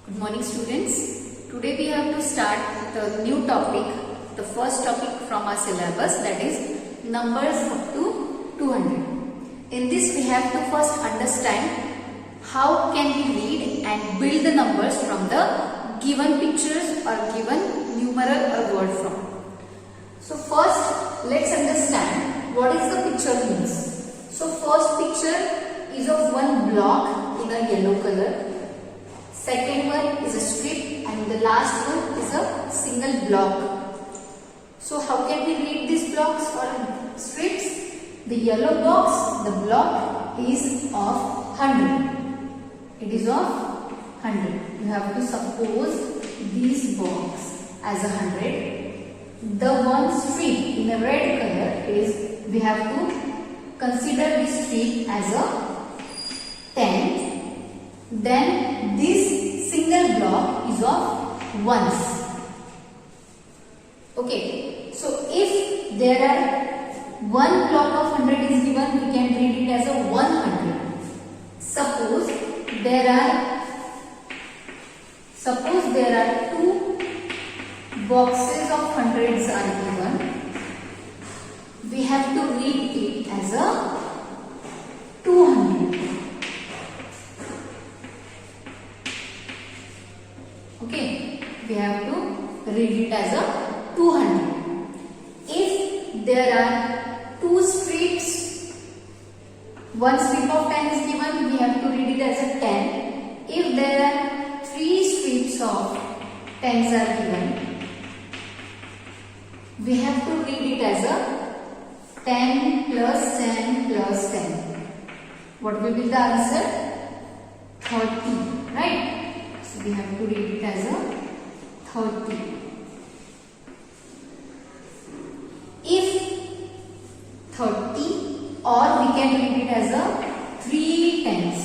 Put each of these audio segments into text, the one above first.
Good morning students. Today we have to start the new topic, the first topic from our syllabus, that is numbers up to 200. In this we have to first understand how can we read and build the numbers from the given pictures or given numeral or word form. So first let's understand what is the picture means. So first picture is of one block in a yellow color. Second one is a strip and the last one is a single block. So how can we read these blocks or strips? The yellow box, the block is of 100. It is of 100. You have to suppose this box as 100. The one strip in a red color is, we have to consider this strip as a 10. Then this single block is of ones. Okay, so if there are one block of 100 is given, we can read it as a 100. Suppose there are two boxes of hundreds are given, we have to read it as a 200. Okay, we have to read it as a 200. If there are two strips, one strip of 10 is given, we have to read it as a 10. If there are three strips of 10s are given, we have to read it as a 10 plus 10 plus 10. What will be the answer? 30, right? So we have to read it as a 30. If 30, or we can read it as a 3 tens.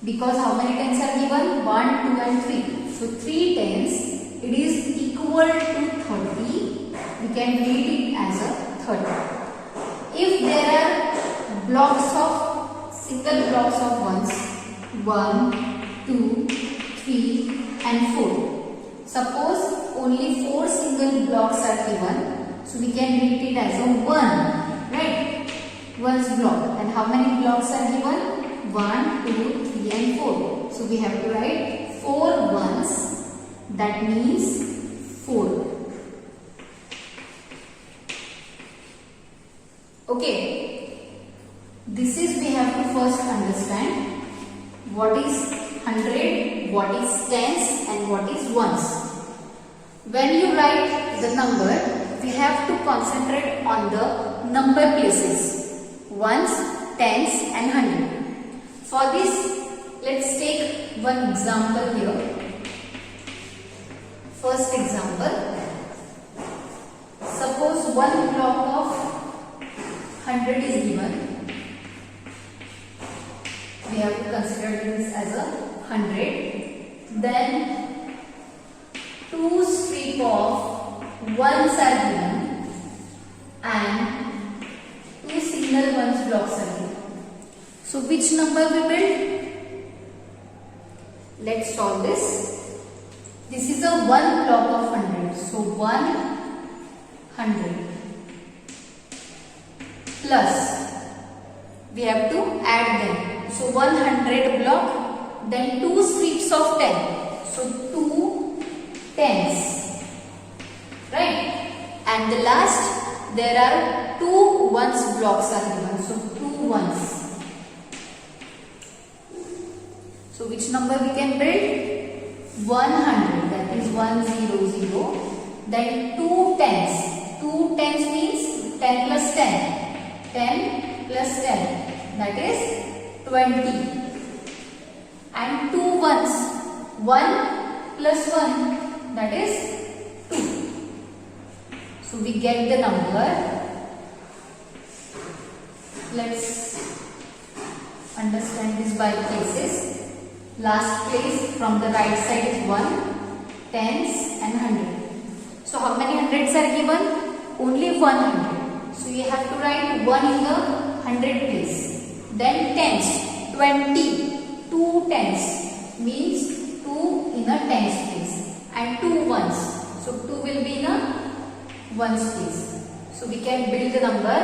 Because how many tens are given? 1, 2 and 3. So 3 tens, it is equal to 30. We can read it as a 30. If there are blocks of, single blocks of ones, 1, 2, 3 and 4. Suppose only 4 single blocks are given, so we can read it as a 1, right? One's block. And how many blocks are given? 1, 2, 3 and 4. So we have to write 4 ones, that means 4. Okay, this is we have to first understand what is 100, what is tens and what is ones. When you write the number, we have to concentrate on the number places, ones, tens and 100. For this, let's take one example here. First example, suppose one block of 100 is given. We have to consider this as a 100. Then 2 strips of ones are given and 2 single ones blocks are given. So which number we build? Let's solve this. This is a one block of 100. So 100 plus, we have to add them. So 100 block, then 2 strips of 10. So 2 tens, right? And the last, there are 2 ones blocks are given. So 2 ones. So which number we can build? 100, that is 100. Then 2 tens. 2 tens means 10 plus 10. 10 plus 10, that is 20. And 2 ones, 1 plus 1, that is 2. So we get the number. Let's understand this by places. Last place from the right side is 1, tens and 100. So how many hundreds are given? Only 100. So you have to write 1 in the 100 place. Then tens, 20, 2 tens means 2 the tens place and 2 ones. So 2 will be in a ones place. So we can build the number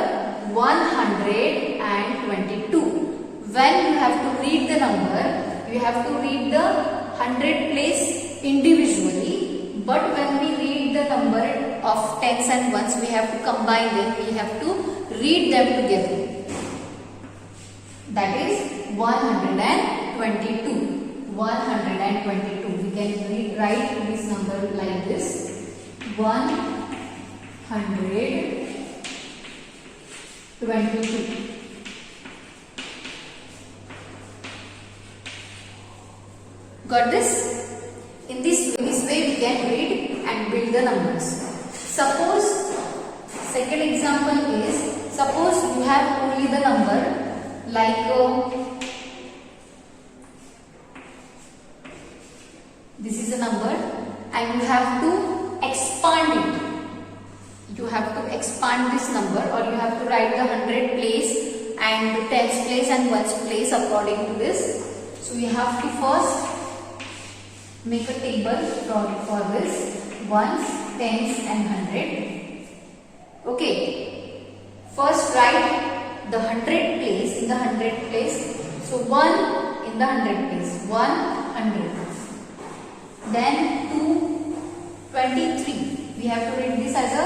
122. When you have to read the number, you have to read the 100 place individually. But when we read the number of tens and ones, we have to combine them. We have to read them together. That is 122. 122. We can write this number like this. 122. Got this? In this way we can read and build the numbers. Suppose, second example is, suppose you have only the number like this is a number and you have to expand it. You have to expand this number, or you have to write the 100 place and the tens place and ones place according to this. So we have to first make a table for this ones, tens and 100. Okay. First write the 100 place in the 100 place. So 1 in the 100 place. 100. Then 2, 23. We have to read this as a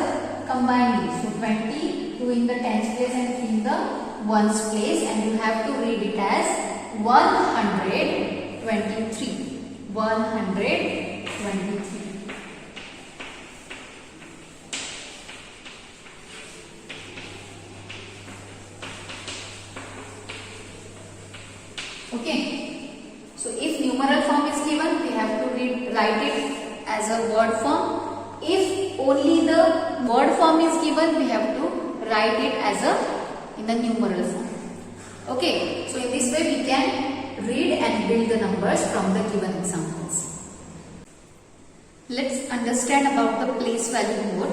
combined list. So 20, 2 in the tens place and 3 in the ones place, and you have to read it as 123. 123. Okay. So if numeral form is given, we have to write it as a word form. If only the word form is given, we have to write it as in the numeral form. Okay. So in this way we can read and build the numbers from the given examples. Let's understand about the place value more.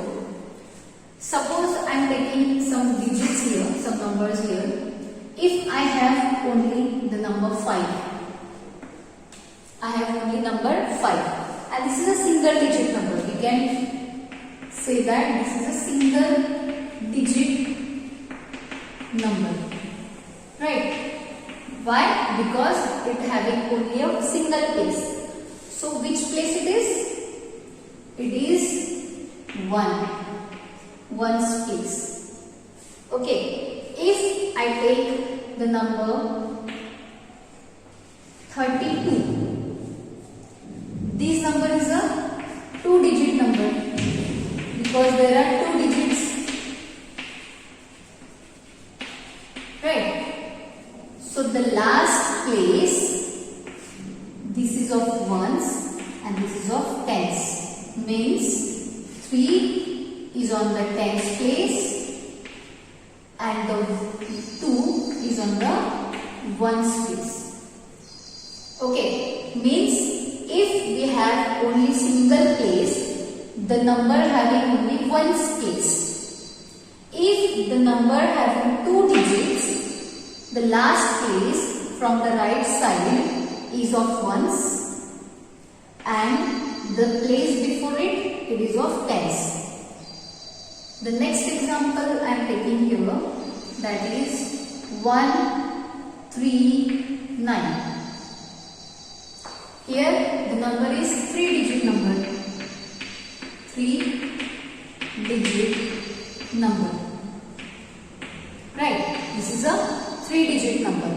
Suppose I am taking some digits here, some numbers here. If I have only the number 5, I have only number 5, and this is a single digit number. We can say that this is a single digit number, right? Why? Because it having only a single place. So which place it is? It is 1. One's place. Okay. If I take the number 32, this number is a 2-digit number because there are 2 digits, right? So the last place, this is of ones and this is of tens, means 3 is on the tens place and the 2 is on the ones place. Okay, means if we have only single place, the number having only ones place. If the number having 2 digits, the last place from the right side is of ones and the place before it is of tens. The next example I am taking here, that is 139. Here the number is 3-digit number. 3-digit number. Right? This is a 3-digit number.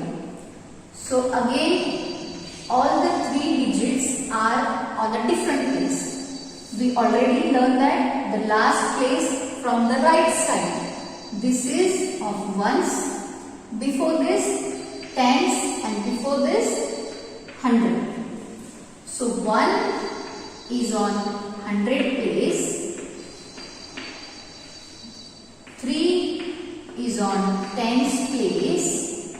So again, all the 3 digits are on a different place. We already learned that the last place from the right side, this is of ones, before this tens, and before this 100. So 1 is on 100 place, 3 is on tens place,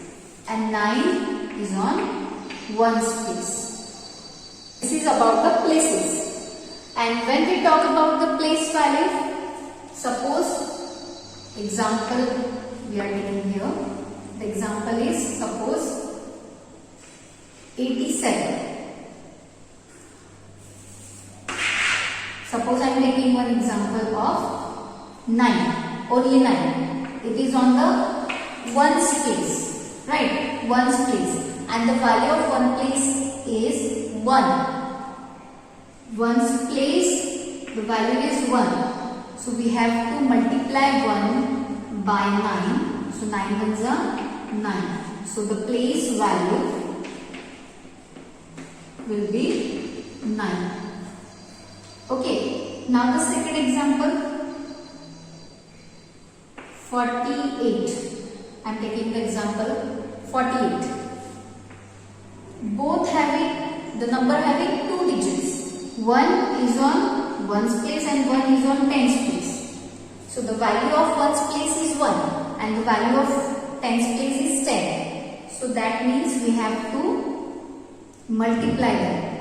and 9 is on ones place. This is about the places. And when we talk about the place value, suppose example we are taking here. The example is, suppose 87. Suppose I am taking one example of 9, only 9. It is on the ones place, right? Ones place, and the value of one place is 1. Ones place, the value is 1. So we have to multiply 1 by 9. So 9 ones are 9. So the place value will be 9. Okay, now the second example, 48. I am taking the example 48. Both having, the number having 2 digits. One is on ones place and one is on tens place. So the value of ones place is 1 and the value of tens place is 10. So that means we have to multiply them.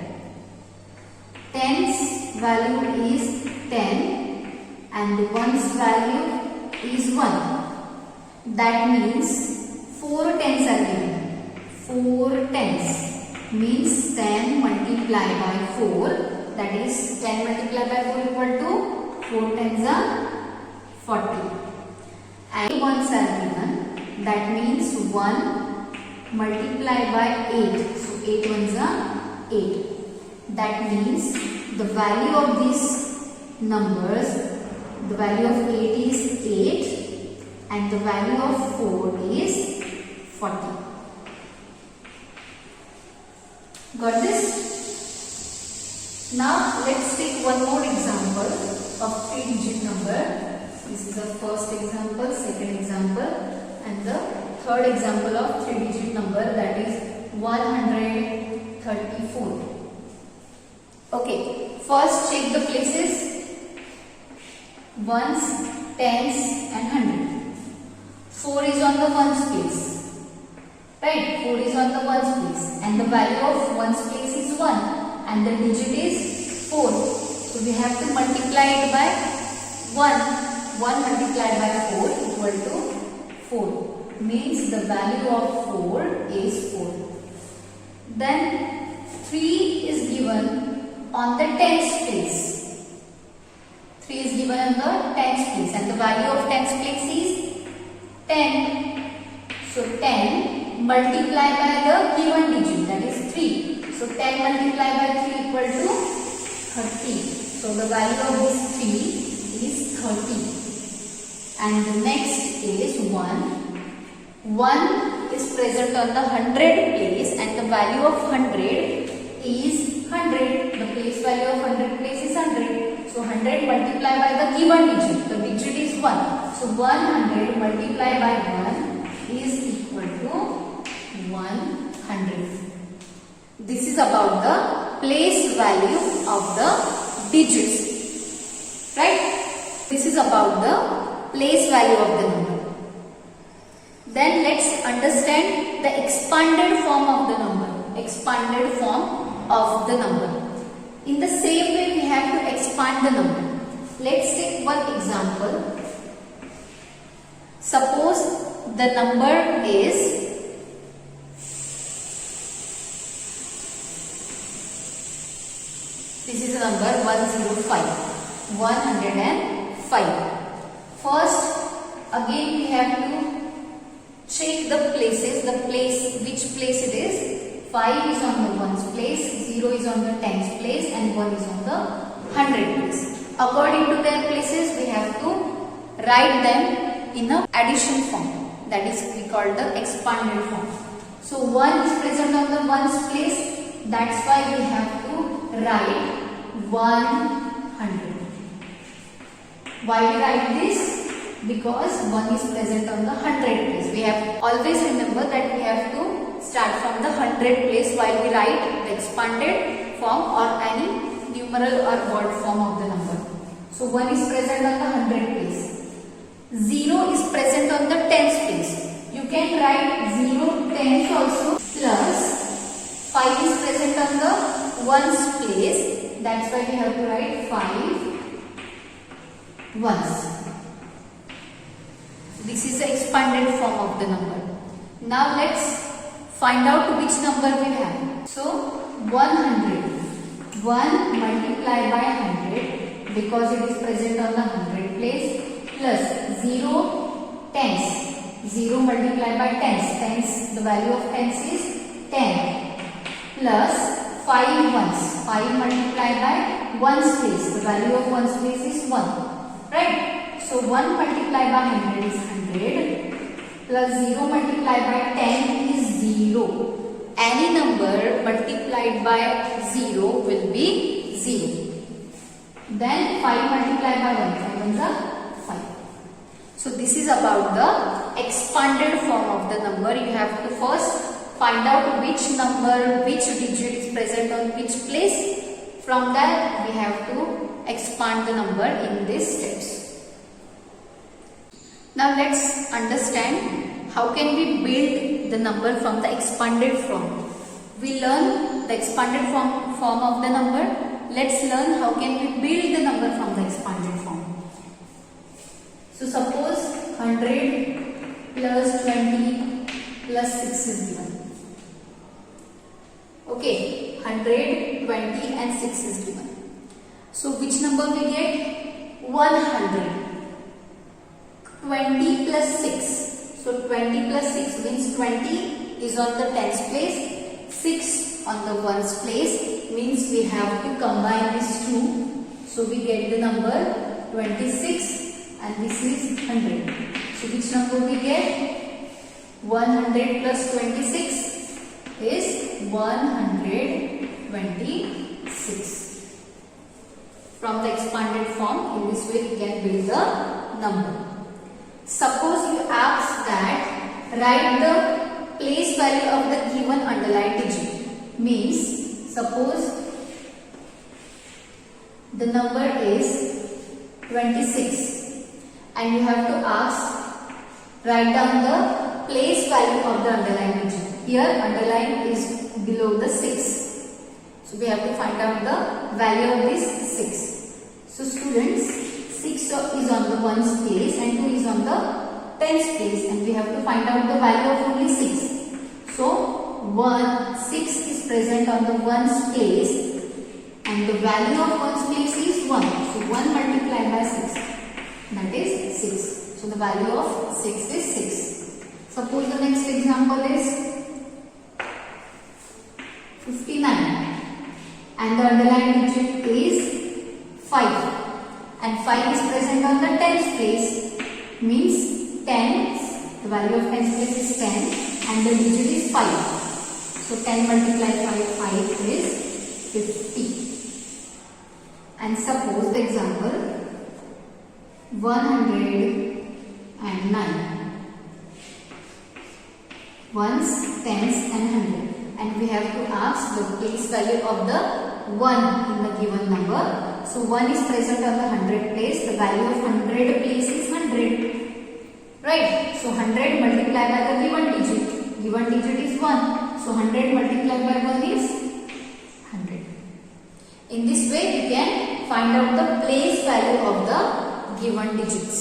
Tens value is 10 and the ones value is 1. That means 4 tens are given. 4 tens means 10 multiplied by 4. That is 10 multiplied by 4 equal to 4 tens are 40. And 1s are given. That means 1 multiplied by 8. So 8 ones are 8. That means the value of these numbers, the value of 8 is 8 and the value of 4 is 40. Got this? Now let's take one more example of 3-digit number. This is the first example, second example and the third example of 3-digit number, that is 134. Okay, first check the places, ones, tens and 100. 4 is on the ones place, right? 4 is on the ones place and the value of ones place is 1 and the digit is 4. So we have to multiply it by 1. 1 multiplied by 4 equal to 4. Means the value of 4 is 4. Then 3 is given on the tens place. 3 is given on the tens place and the value of tens place is 10. So 10 multiplied by the given digit, that is 3. So 10 multiplied by 3 equal to 30. So the value of this 3 is 30. And the next is 1. 1 is present on the 100 place and the value of 100 is 100. The place value of 100 place is 100. So 100 multiplied by the given digit. The digit is 1. So 100 multiplied by 1 is equal to 100. This is about the place value of the digits, right? This is about the place value of the number. Then let's understand the expanded form of the number. Expanded form of the number. In the same way we have to expand the number. Let's take one example. Suppose the number is this is the number 105. 105. First, again we have to check the places, which place it is. 5 is on the ones place, 0 is on the tens place and 1 is on the 100 place. According to their places, we have to write them in a addition form. That is we call the expanded form. So 1 is present on the ones place. That's why we have to write 100. Why we write this? Because 1 is present on the 100 place. We have always remember that we have to start from the 100 place while we write the expanded form or any numeral or word form of the number. So 1 is present on the 100 place. 0 is present on the tens place. You can write 0 tens also, plus 5 is present on the ones place. That's why we have to write 5 ones. This is the expanded form of the number. Now let's find out which number we have. So 100. 1 multiplied by 100 because it is present on the 100 place, plus 0 tens. 0 multiplied by tens. Tens, the value of tens is 10. Plus 5 ones. 5 multiplied by ones place. The value of ones place is 1. Right? So 1 multiplied by 100 is 100. Plus 0 multiplied by 10 is 0. Any number multiplied by 0 will be 0. Then 5 multiplied by 1. 5 ones are 5. So this is about the expanded form of the number. You have to first find out which number, which digit is present on which place. From that we have to expand the number in these steps. Now let's understand how can we build the number from the expanded form. We learn the expanded form of the number. Let's learn how can we build the number from the expanded form. So suppose 100 plus 20 plus 6 is given. Okay, 100, 20 and 6 is given. So which number we get? 100. 20 plus 6. So 20 plus 6 means 20 is on the tens place, 6 on the ones place, means we have to combine these two. So we get the number 26 and this is 100. So which number we get? 100 plus 26 is 126. From the expanded form, in this way we can build the number. Suppose you ask that write the place value of the given underlined digit. Means suppose the number is 26 and you have to ask write down the place value of the underlined digit. Here underline is below the 6. So we have to find out the value of this 6. So students, 6 is on the ones place and 2 is on the tens place and we have to find out the value of only 6. So 6 is present on the ones place and the value of ones place is 1. So 1 multiplied by 6, that is 6. So the value of 6 is 6. Suppose the next example is 59 and the underlined digit is 5 and 5 is present on the tens place, means tens, the value of tens place is 10 and the digit is 5. So 10 multiplied by 5 is 50. And suppose the example 109. Ones, tens and 100. And we have to ask the place value of the 1 in the given number. So 1 is present on the 100 place. The value of 100 place is 100. Right? So 100 multiplied by the given digit. Given digit is 1. So 100 multiplied by 1 is 100. In this way we can find out the place value of the given digits.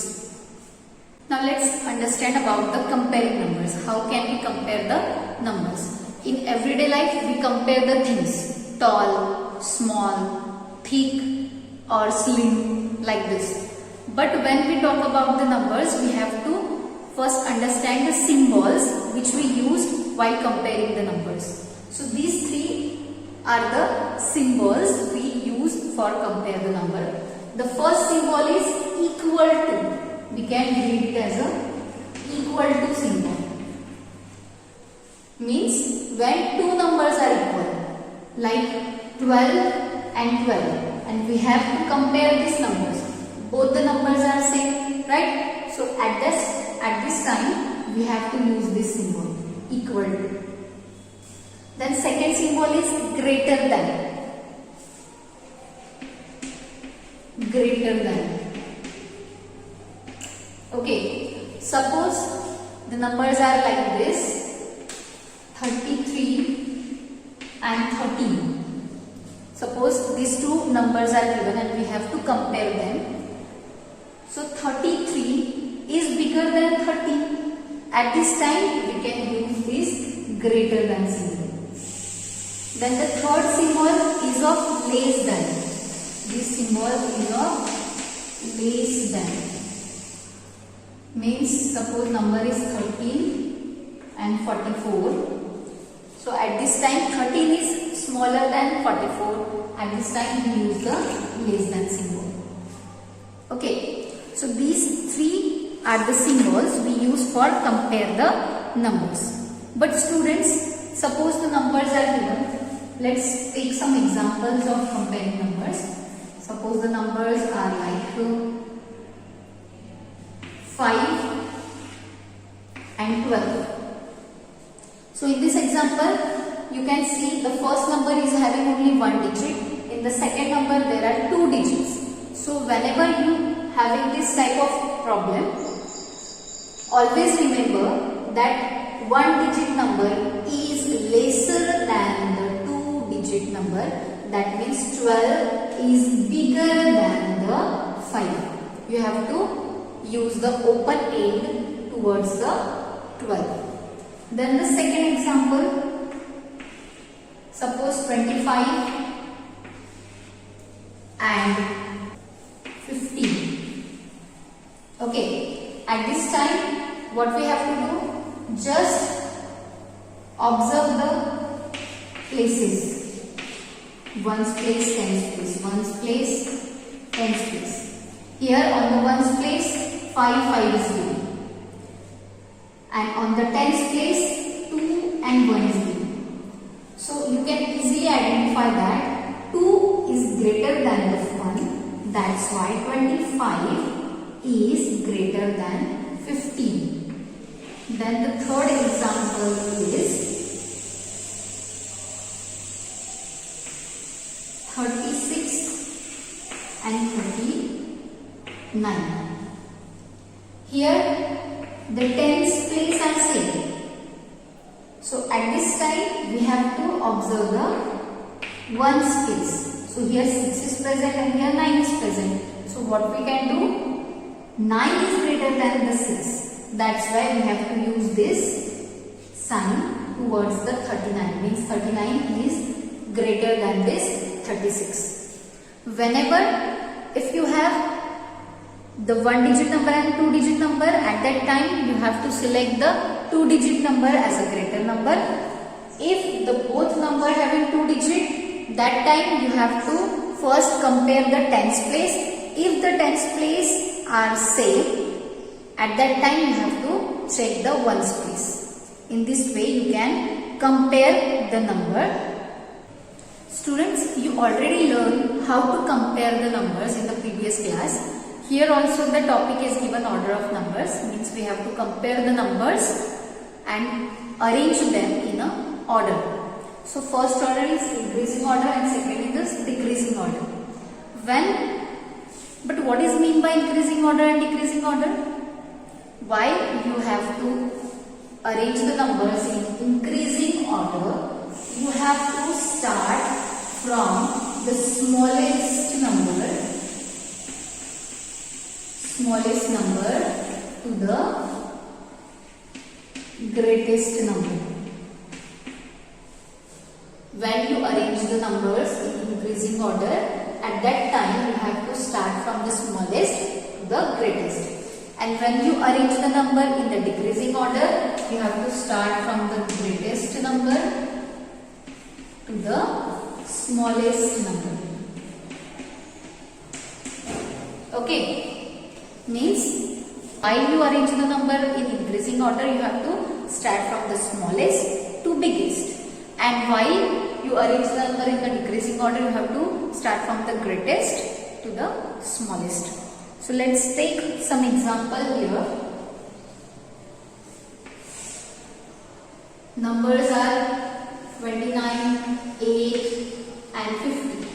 Now let's understand about the comparing numbers. How can we compare the numbers? In everyday life we compare the things. Tall, small, thick or slim, like this. But when we talk about the numbers, we have to first understand the symbols which we use while comparing the numbers. So these three are the symbols we use for compare the number. The first symbol is equal to. We can read it as a equal to symbol. Means when two numbers are equal, like 12 and 12, and we have to compare these numbers. Both the numbers are same, right? So at this time we have to use this symbol, equal to. Then second symbol is greater than. Greater than. Okay, suppose the numbers are like this, 33 and 13. Suppose these two numbers are given and we have to compare them. So 33 is bigger than 30. At this time we can use this greater than symbol. Then the third symbol is of less than. This symbol is of less than. Means suppose number is 13 and 44. So at this time 13 is smaller than 44. At this time we use the less than symbol. Okay. So these three are the symbols we use for compare the numbers. But students, suppose the numbers are given. Let's take some examples of comparing numbers. Suppose the numbers are like 5 and 12. So in this example, you can see the first number is having only one digit. In the second number, there are two digits. So whenever you having this type of problem, always remember that one digit number is lesser than the two digit number. That means 12 is bigger than the 5. You have to use the open end towards the 12. Then the second example, suppose 25 and 15. Okay, at this time what we have to do? Just observe the places. Ones place, tens place, ones place, tens place. Here on the ones place 5 is given, and on the tens place 2 and 1 is given. So you can easily identify that 2 is greater than the 1. That's why 25 is greater than 15. Then the third example is 36 and 39. Here the tens place are same. So at this time we have to observe the ones place. So here 6 is present and here 9 is present. So what we can do? 9 is greater than the 6. That's why we have to use this sign towards the 39. Means 39 is greater than this 36. Whenever if you have the one digit number and two digit number, at that time you have to select the two digit number as a greater number. If the both number having two digit, that time you have to first compare the tens place. If the tens place are same, at that time you have to check the ones place. In this way you can compare the number. Students, you already learned how to compare the numbers in the previous class. Here also the topic is given order of numbers. Means we have to compare the numbers and arrange them in a order. So first order is increasing order and second is decreasing order. But what is mean by increasing order and decreasing order? Why you have to arrange the numbers in increasing order? You have to start from the smallest number to the greatest number. When you arrange the numbers in increasing order, at that time you have to start from the smallest to the greatest. And when you arrange the number in the decreasing order, you have to start from the greatest number to the smallest number. Okay. Means while you arrange the number in increasing order, you have to start from the smallest to biggest. And while you arrange the number in the decreasing order, you have to start from the greatest to the smallest. So let's take some example here. Numbers are 29, 8 and 50.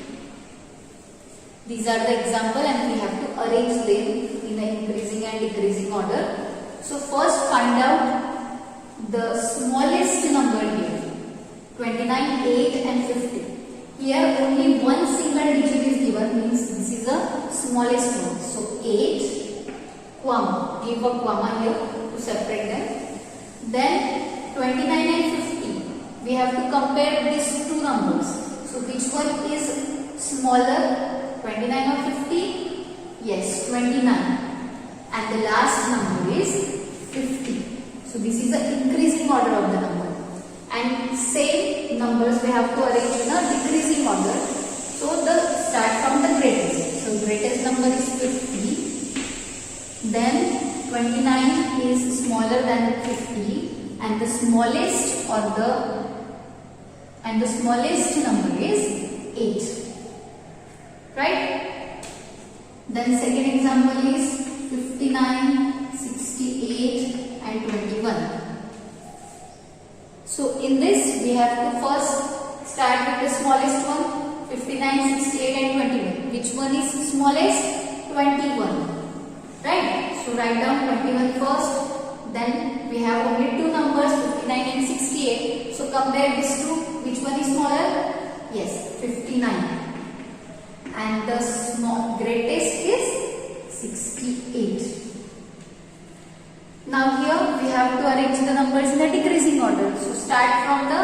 These are the example and we have to arrange them in the increasing and decreasing order. So first find out the smallest number here. 29, 8 and 50. Here only one single digit is given, means this is the smallest one. So 8, comma, give a comma here to separate them. Then 29 and 50. We have to compare these two numbers. So which one is smaller? 29 or 50? Yes, 29. And the last number is 50. So this is the increasing order of the number. And same numbers we have to arrange in a decreasing order. So the start from the greatest. So greatest number is 50. Then 29 is smaller than 50, and the smallest number is 8. Right? Then second example is 59, 68 and 21. So in this we have to first start with the smallest one, 59, 68 and 21. Which one is smallest? 21. Right? So write down 21 first. Then we have only two numbers, 59 and 68. So compare these two. Which one is smaller? Yes, 59. And the greatest is 68. Now here we have to arrange the numbers in a decreasing order. So start from the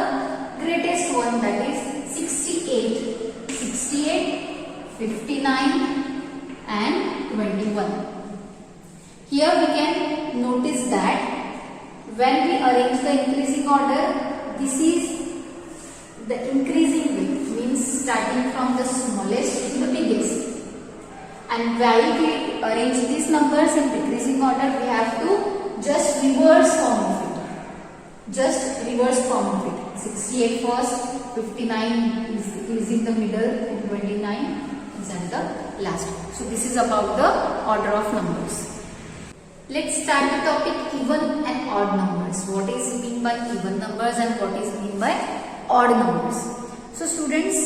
greatest one, that is 68, 59 and 21. Here we can notice that when we arrange the increasing order, this is the increasing way, means starting from the smallest to the biggest. And while we arrange these numbers in decreasing order, we have to just reverse form of it. Just reverse form of it. 68 first, 59 is in the middle, and 29 is at the last. So this is about the order of numbers. Let's start the topic even and odd numbers. What is mean by even numbers and what is mean by odd numbers? So students,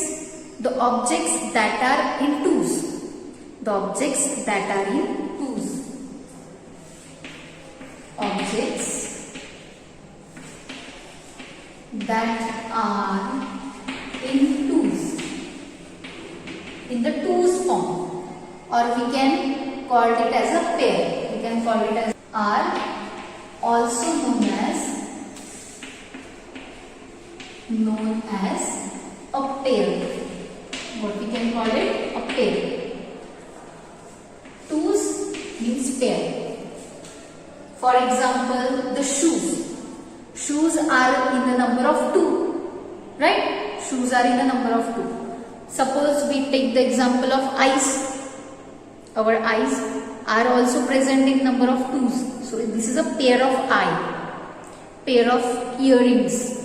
the objects that are in twos. The objects that are in twos. Objects that are in twos. In the twos form. Or we can call it as a pair. We can call it as are also known as a pair. What we can call it? A pair. Twos means pair. For example, the shoes. Shoes are in the number of 2. Right? Shoes are in the number of 2. Suppose we take the example of eyes. Our eyes are also present in number of 2s. So this is a pair of eye. Pair of earrings.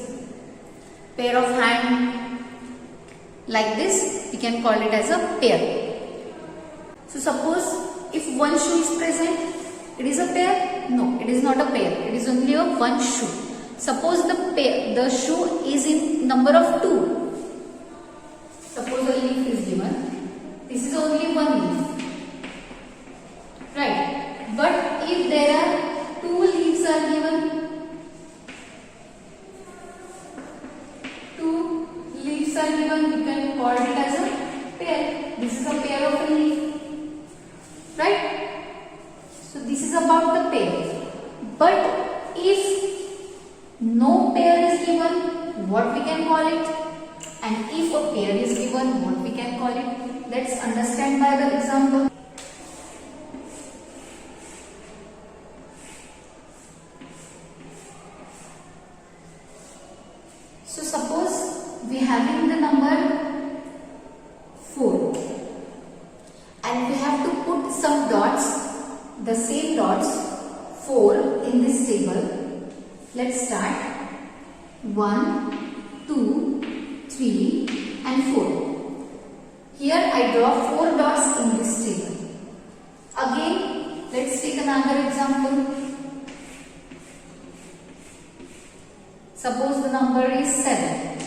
Pair of hand. Like this, we can call it as a pair. So suppose if one shoe is present, it is a pair? No, it is not a pair. It is only a one shoe. Suppose the shoe is in number of 2. Suppose a leaf is given. This is only one leaf. Right. But if there are 2 leaves are given, 2 leaves are given, we can call it as a pair. This is a pair of a leaf. Right? So this is about the pair. But if no pair is given, what we can call it? And if a pair is given, what we can call it? Let's understand by the example. So suppose we having the number 4 and we have to put some dots, the same dots 4 in this table. Let's start. 1, 2, 3 and 4. Here I draw 4 dots in this table. Again, let's take another example. Suppose the number is 7.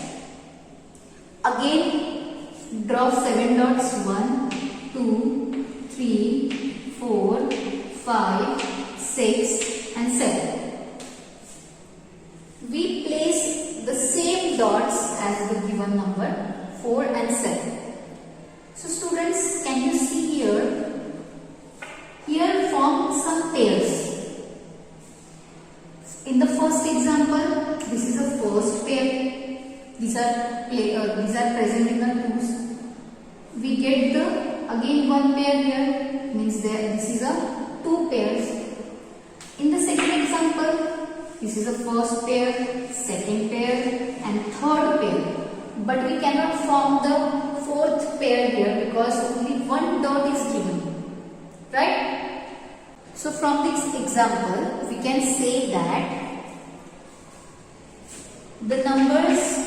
Again, draw 7 dots. 1, 2, 3, 4, 5, 6 and 7. We place the same dots as the given number 4 and 7. So students, can you see here? Here form some pairs. In the first example, this is a first pair. These are present in the twos. We get the again one pair here, means this is a 2 pairs. In the second example, this is the first pair, second pair and third pair. But we cannot form the fourth pair here because only one dot is given, right? So from this example, we can say that the numbers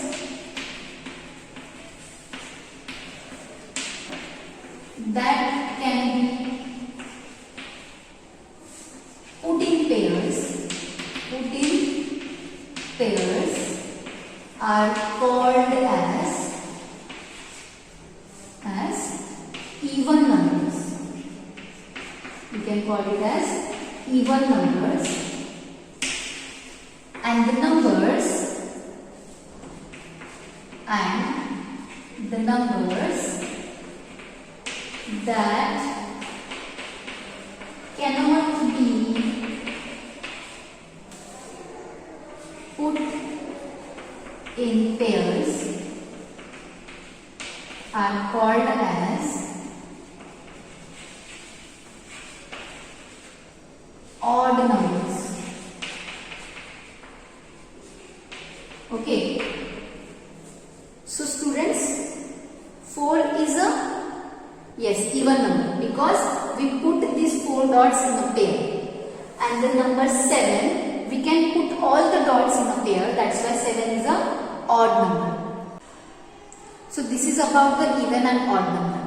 that can be put in pairs are called as even numbers. We can call it as even numbers, and the numbers that cannot be put in pairs are called as odd numbers. Okay. So students, 4 is a even number because we put these 4 dots in a pair, and the number 7 we can put all the dots in a pair. That's why 7 is a odd number. So this is about the even and odd number.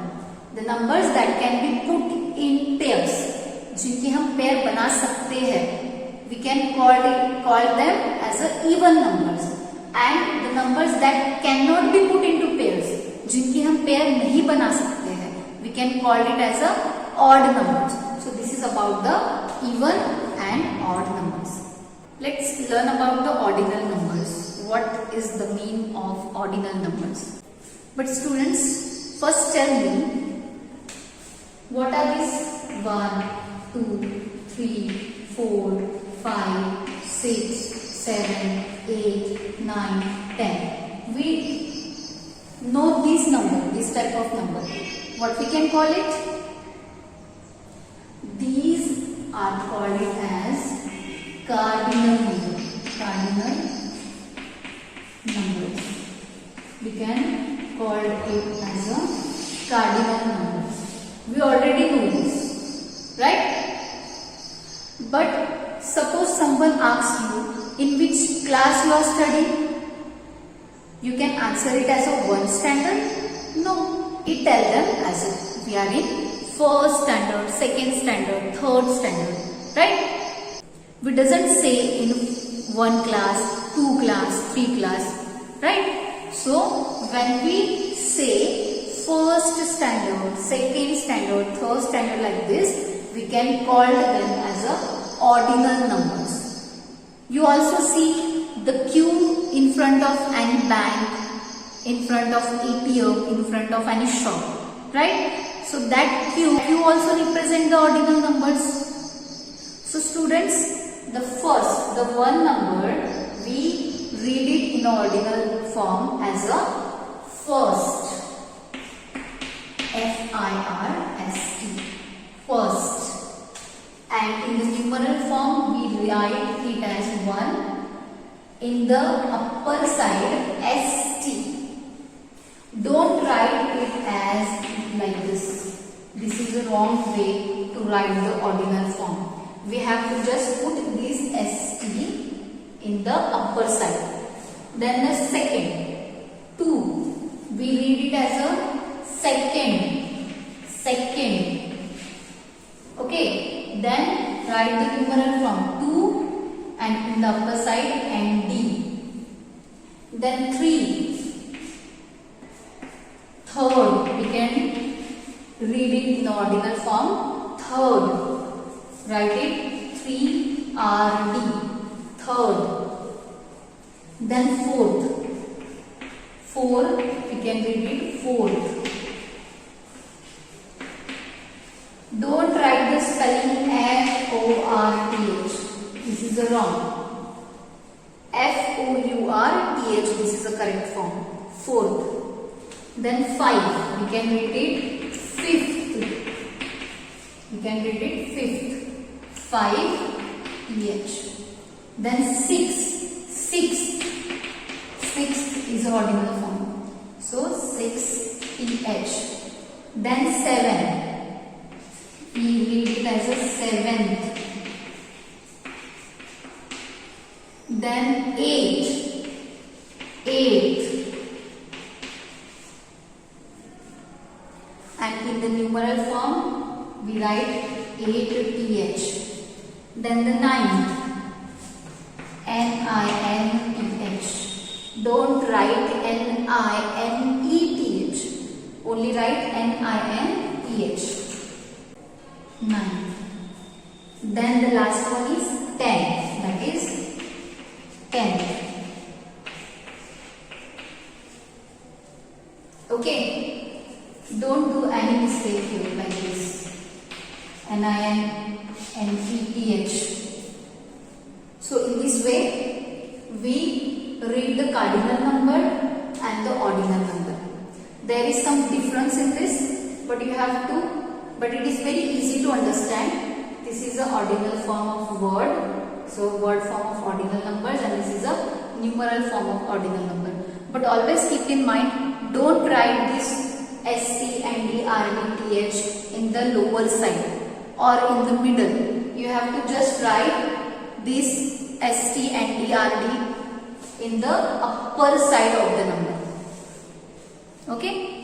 The numbers that can be put in pairs, जिनकी हम pair बना सकते हैं, we can call them as a even numbers, and the numbers that cannot be put into pairs, जिनकी हम pair नहीं बना सकते हैं, we can call it as a odd numbers. So this is about the even and odd numbers. Let's learn about the ordinal numbers. What is the meaning of ordinal numbers? But students, first tell me, what are these 1, 2, 3, 4, 5, 6, 7, 8, 9, 10. We know these numbers, this type of number. What we can call it? These are called it as cardinal numbers. Cardinal numbers. We can call it as a cardinal numbers. We already know this, right? But suppose someone asks you in which class you are studying, you can answer it as a 1 standard? No. We tell them as we are in 1st standard, 2nd standard, 3rd standard, right? We doesn't say in 1 class, 2 class, 3 class, right? So when we say 1st standard, 2nd standard, 3rd standard like this, we can call them as a ordinal numbers. You also see the Q in front of any bank, in front of ATM, in front of any shop, right? So that Q also represent the ordinal numbers. So students, the 1 number, we read it in ordinal form as a first. F-I-R-S-T. First. And in the numeral form, we write it as 1. In the upper side, S-T. Don't write it as like this. This is the wrong way to write the ordinal form. We have to just put this ST in the upper side. Then the second, 2. We read it as a second. Okay. Then write the numeral form 2 and in the upper side ND. Then 3. Third, we can read it in the ordinal form, third. Write it 3RD, third. Then fourth. 4, we can read it fourth. Don't write the spelling F-O-R-T-H. This is wrong. F-O-U-R-T-H, this is the correct form. Fourth. Then 5, we can read it fifth. can read it fifth. 5 th. Then 6. Sixth is ordinal form. So 6 th. Then 7. We read it as a seventh. Then 8. Eighth. And in the numeral form, we write 8th. Then the 9th. Ninth. Don't write Nineth. Only write Nineth. 9th. Then the last one is 10th. That is 10th. Okay. Don't do any mistake here like this. Nineth. So in this way, we read the cardinal number and the ordinal number. There is some difference in this, but it is very easy to understand. This is a ordinal form of word. So word form of ordinal numbers, and this is a numeral form of ordinal number. But always keep in mind, don't write this SCNDRBTH in the lower side or in the middle. You have to just write this ST and DRD in the upper side of the number. Okay.